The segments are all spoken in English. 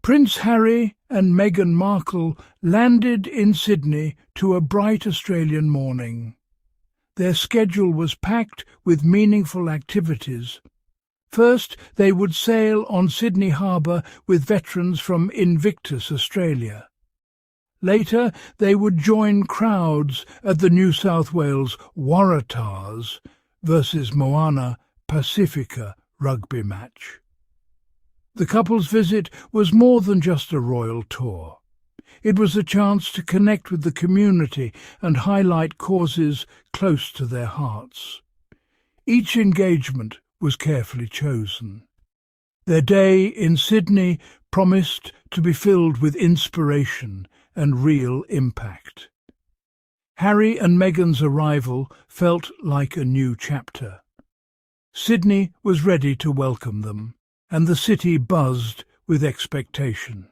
Prince Harry and Meghan Markle landed in Sydney to a bright Australian morning. Their schedule was packed with meaningful activities. First, they would sail on Sydney Harbour with veterans from Invictus, Australia. Later, they would join crowds at the New South Wales Waratahs versus Moana Pacifica rugby match. The couple's visit was more than just a royal tour. It was a chance to connect with the community and highlight causes close to their hearts. Each engagement was carefully chosen. Their day in Sydney promised to be filled with inspiration and real impact. Harry and Meghan's arrival felt like a new chapter. Sydney was ready to welcome them, and the city buzzed with expectation.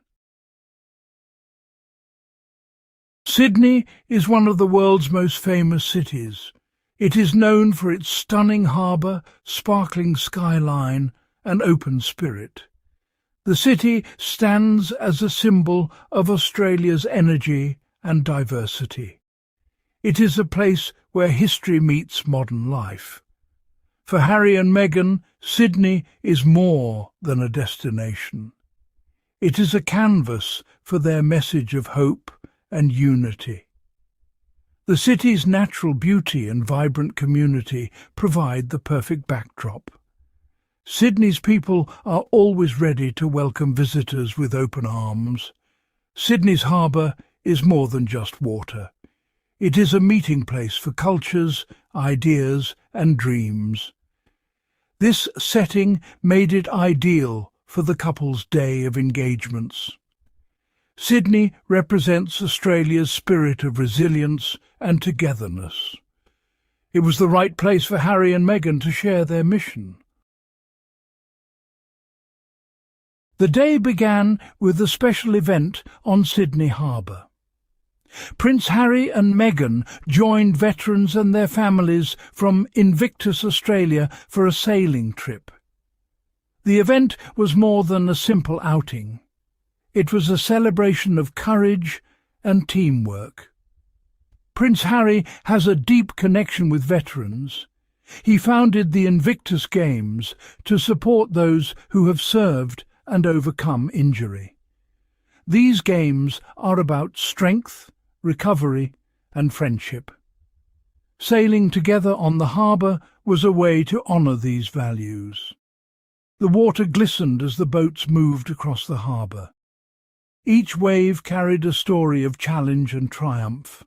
Sydney is one of the world's most famous cities. It is known for its stunning harbour, sparkling skyline, and open spirit. The city stands as a symbol of Australia's energy and diversity. It is a place where history meets modern life. For Harry and Meghan, Sydney is more than a destination. It is a canvas for their message of hope and unity. The city's natural beauty and vibrant community provide the perfect backdrop. Sydney's people are always ready to welcome visitors with open arms. Sydney's harbour is more than just water. It is a meeting place for cultures, ideas and dreams. This setting made it ideal for the couple's day of engagements. Sydney represents Australia's spirit of resilience and togetherness. It was the right place for Harry and Meghan to share their mission. The day began with a special event on Sydney Harbour. Prince Harry and Meghan joined veterans and their families from Invictus, Australia for a sailing trip. The event was more than a simple outing. It was a celebration of courage and teamwork. Prince Harry has a deep connection with veterans. He founded the Invictus Games to support those who have served and overcome injury. These games are about strength, recovery and friendship. Sailing together on the harbour was a way to honour these values. The water glistened as the boats moved across the harbour. Each wave carried a story of challenge and triumph.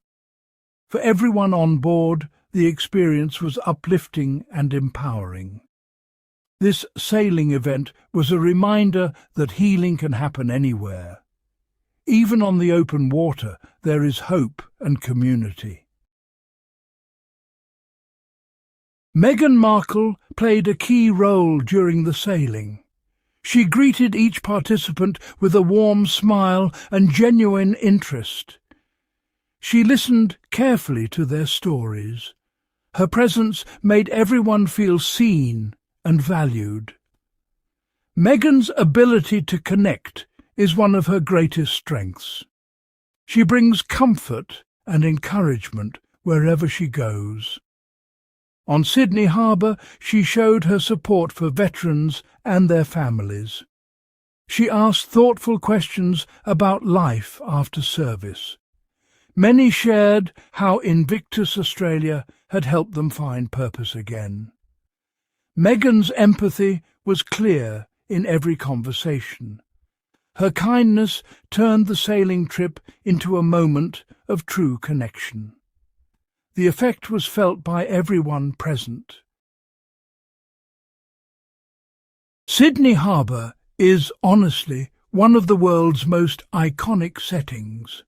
For everyone on board, the experience was uplifting and empowering. This sailing event was a reminder that healing can happen anywhere. Even on the open water, there is hope and community. Meghan Markle played a key role during the sailing. She greeted each participant with a warm smile and genuine interest. She listened carefully to their stories. Her presence made everyone feel seen and valued. Meghan's ability to connect is one of her greatest strengths. She brings comfort and encouragement wherever she goes. On Sydney Harbour, she showed her support for veterans and their families. She asked thoughtful questions about life after service. Many shared how Invictus Australia had helped them find purpose again. Meghan's empathy was clear in every conversation. Her kindness turned the sailing trip into a moment of true connection. The effect was felt by everyone present. Sydney Harbour is honestly one of the world's most iconic settings.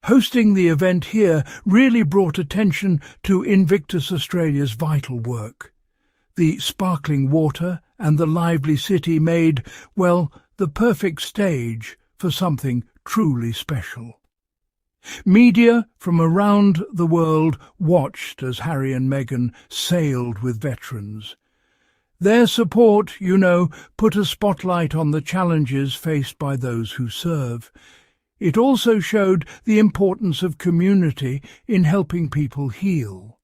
Hosting the event here really brought attention to Invictus Australia's vital work. The sparkling water and the lively city made, well, the perfect stage for something truly special. Media from around the world watched as Harry and Meghan sailed with veterans. Their support, put a spotlight on the challenges faced by those who serve. It also showed the importance of community in helping people heal.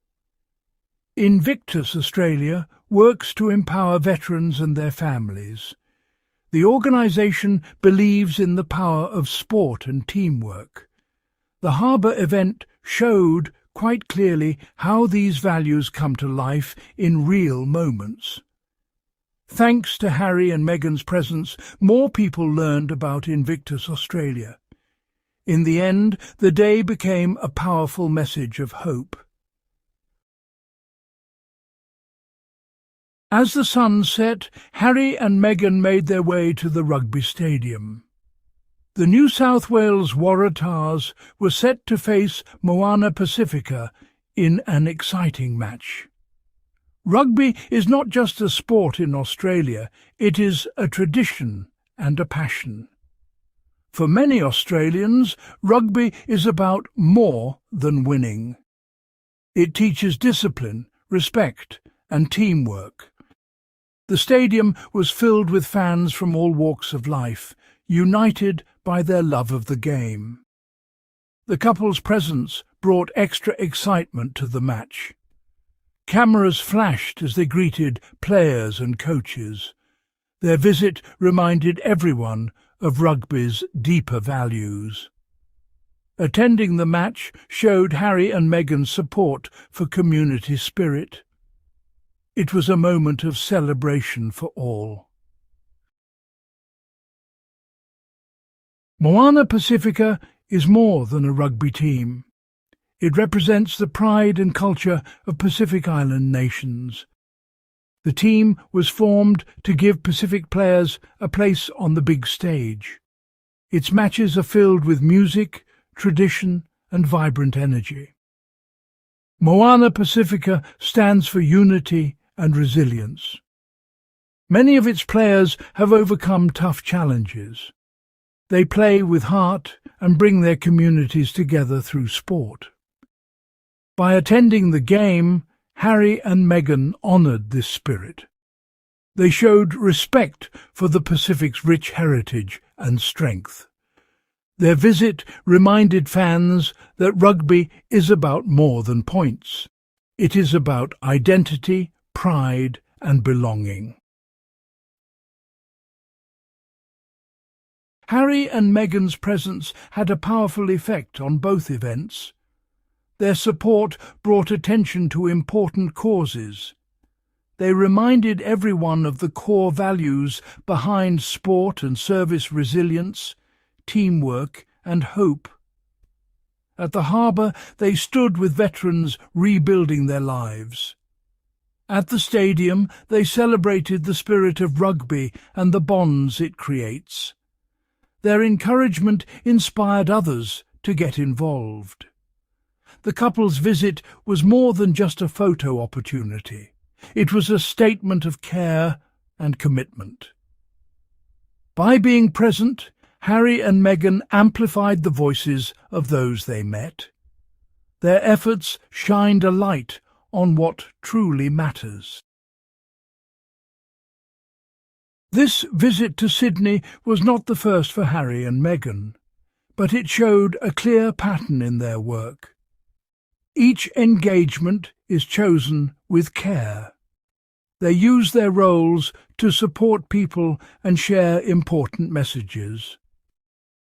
Invictus Australia works to empower veterans and their families. The organisation believes in the power of sport and teamwork. The harbour event showed quite clearly how these values come to life in real moments. Thanks to Harry and Meghan's presence, more people learned about Invictus Australia. In the end, the day became a powerful message of hope. As the sun set, Harry and Meghan made their way to the rugby stadium. The New South Wales Waratahs were set to face Moana Pacifica in an exciting match. Rugby is not just a sport in Australia, it is a tradition and a passion. For many Australians, rugby is about more than winning. It teaches discipline, respect, and teamwork. The stadium was filled with fans from all walks of life, united by their love of the game. The couple's presence brought extra excitement to the match. Cameras flashed as they greeted players and coaches. Their visit reminded everyone of rugby's deeper values. Attending the match showed Harry and Meghan's support for community spirit. It was a moment of celebration for all. Moana Pacifica is more than a rugby team. It represents the pride and culture of Pacific Island nations. The team was formed to give Pacific players a place on the big stage. Its matches are filled with music, tradition, and vibrant energy. Moana Pacifica stands for unity and resilience. Many of its players have overcome tough challenges. They play with heart and bring their communities together through sport. By attending the game, Harry and Meghan honoured this spirit. They showed respect for the Pacific's rich heritage and strength. Their visit reminded fans that rugby is about more than points. It is about identity, pride, and belonging. Harry and Meghan's presence had a powerful effect on both events. Their support brought attention to important causes. They reminded everyone of the core values behind sport and service: resilience, teamwork, and hope. At the harbour, they stood with veterans rebuilding their lives. At the stadium, they celebrated the spirit of rugby and the bonds it creates. Their encouragement inspired others to get involved. The couple's visit was more than just a photo opportunity. It was a statement of care and commitment. By being present, Harry and Meghan amplified the voices of those they met. Their efforts shined a light on what truly matters. This visit to Sydney was not the first for Harry and Meghan, but it showed a clear pattern in their work. Each engagement is chosen with care. They use their roles to support people and share important messages.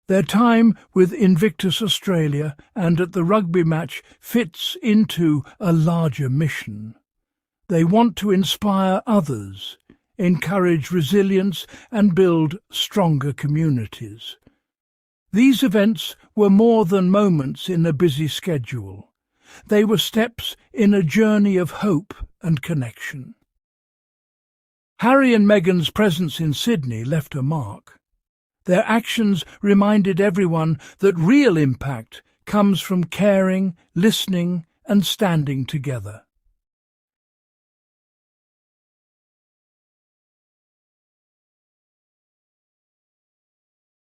Their time with Invictus Australia and at the rugby match fits into a larger mission. They want to inspire others, encourage resilience, and build stronger communities. These events were more than moments in a busy schedule. They were steps in a journey of hope and connection. Harry and Meghan's presence in Sydney left a mark. Their actions reminded everyone that real impact comes from caring, listening, and standing together.